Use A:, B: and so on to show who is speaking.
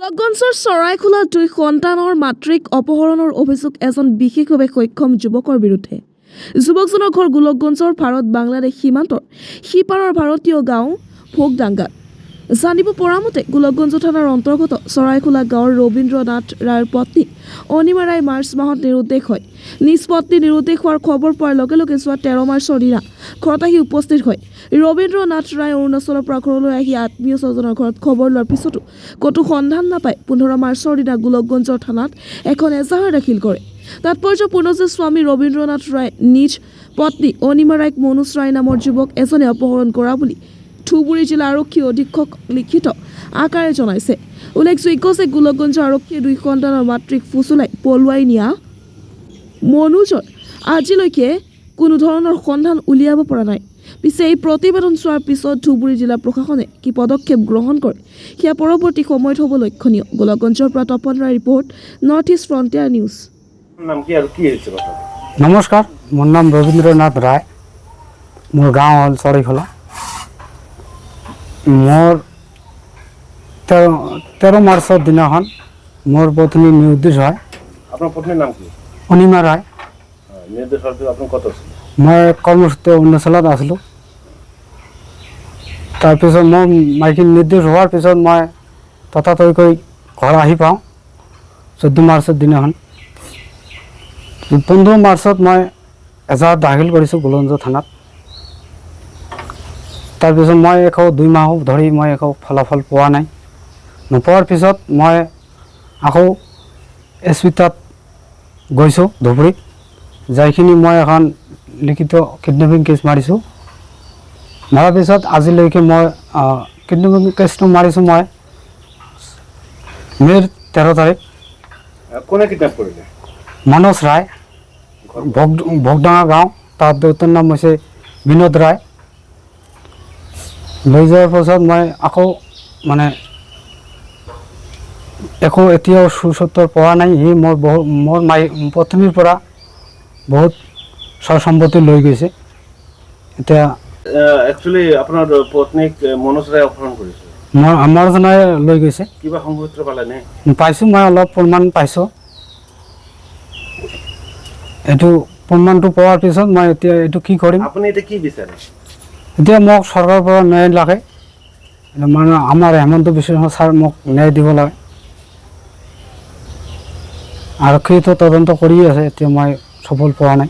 A: গোলকগঞ্জৰ চৰাইখোলা 2 সন্তানৰ মাতৃক অপহৰণৰ অভিযোগ এজন বিশেষভাৱে সক্ষম যুৱকৰ বিৰুদ্ধে। যুৱকজনৰ ঘৰ গোলকগঞ্জৰ ভাৰত বাংলাদেশ সীমান্তৰ সিপাৰৰ ভাৰতীয় গাঁও ভোগডাঙ্গাত। জানিব পৰা মতে গোলকগঞ্জ থানাৰ অন্তৰ্গত চৰাইখোলা গাঁৱৰ ৰবীন্দ্ৰ নাথ ৰায়ৰ পত্নী অনিমা ৰায় মাৰ্চ মাহত নিৰুদ্দেশ হয়। নিজ পত্নী নিৰুদ্দেশ হোৱাৰ খবৰ পোৱাৰ লগে লগে যোৱা 13 মাৰ্চৰ দিনা ঘৰত আহি উপস্থিত হয়। ৰবীন্দ্ৰ নাথ ৰায় অৰুণাচলৰ পৰা ঘৰলৈ আহি আত্মীয় স্বজনৰ ঘৰত খবৰ লোৱাৰ পিছতো ক'তো সন্ধান নাপায় 15 মাৰ্চৰ দিনা গোলকগঞ্জৰ থানাত এখন এজাহাৰ দাখিল কৰে। তাৎপৰ্যপূৰ্ণ যে স্বামী ৰবীন্দ্ৰ নাথ ৰায় নিজ পত্নী অনিমা ৰায়ক মনোজ ৰায় নামৰ যুৱক এজনে অপহৰণ কৰা বুলি ধুবুৰী জিলা আৰক্ষী অধীক্ষক লিখিত আকাৰে জনাইছে। উল্লেখযোগ্য যে গোলকগঞ্জ আৰক্ষীয়ে 2 সন্তানৰ মাতৃক ফুচুলাই পলুৱাই নিয়া মনোজৰ আজিলৈকে কোনো ধৰণৰ সন্ধান উলিয়াব পৰা নাই। পিছে এই প্ৰতিবেদন চোৱাৰ পিছত ধুবুৰী জিলা প্ৰশাসনে কি পদক্ষেপ গ্ৰহণ কৰে সেয়া পৰৱৰ্তী সময়ত হ'ব লক্ষণীয়। গোলকগঞ্জৰ পৰা Tapan Roy report, North East Frontier News.
B: নমস্কাৰ, মোৰ নাম ৰবীন্দ্ৰ নাথ ৰায়, মোৰ গাঁও হ'ল চৰাইখোলা। মোৰ 13 মাৰ্চৰ দিনাখন মোৰ পত্নী নিৰুদ্দেশ হয়।
C: আপোনাৰ পত্নীৰ নাম কি?
B: অনিমা ৰায়।
C: নিৰুদ্দেশ হোৱাৰ পিছত আপুনি ক'ত আছিল?
B: মই কৰ্মসূত্ৰে অৰুণাচলত আছিলোঁ। তাৰপিছত মই মাইকী নিৰ্দেশ হোৱাৰ পিছত মই ততাতৈয়াকৈ ঘৰ আহি পাওঁ 14 মাৰ্চৰ দিনাখন। 15 মাৰ্চত মই এজাহাৰ দাখিল কৰিছোঁ গোলকগঞ্জ থানাত। তাৰপিছত মই একো 2 মাহ ধৰি মই একো ফলাফল পোৱা নাই। নোপোৱাৰ পিছত মই আকৌ SP তাত গৈছোঁ ধুবুৰীত, যাইখিনি মই এখন লিখিত কিডনেপিং কেছ মাৰিছোঁ। মৰাৰ পিছত আজিলৈকে মই কিডনেপিং কেছটো মাৰিছোঁ মই মে'ৰ 13 তাৰিখ।
C: কোনে কিডনেপ কৰিলে?
B: মনোজ ৰায়, ভোগডাঙ্গা গাঁও। তাৰ দেউতাৰ নাম হৈছে বিনোদ ৰায়। লৈ যোৱাৰ পাছত মই আকৌ মানে একো এতিয়াও সুস্বাস্থ্য পোৱা নাই। সি মোৰ পত্নীৰ পৰা বহুত সয় সম্পত্তি লৈ গৈছে। এতিয়া
C: একচুৱেলি আপোনাৰ পত্নীক মনোজ ৰায় অপহৰণ কৰিছে,
B: আমাৰ জনাই লৈ গৈছে।
C: কিবা সংসূত্ৰ পালেনে?
B: পাইছোঁ, মই অলপ প্ৰমাণ পাইছোঁ। এইটো প্ৰমাণটো পোৱাৰ পিছত মই এতিয়া এইটো কি কৰিম?
C: আপুনি এতিয়া কি বিচাৰে?
B: এতিয়া মোক চৰকাৰৰ পৰা ন্যায় লাগে, মানে আমাৰ হেমন্ত বিশ্ব শৰ্মা ছাৰ মোক ন্যায় দিব লাগে। আৰক্ষীটো তদন্ত কৰি আছে, এতিয়া মই সফল পোৱা নাই।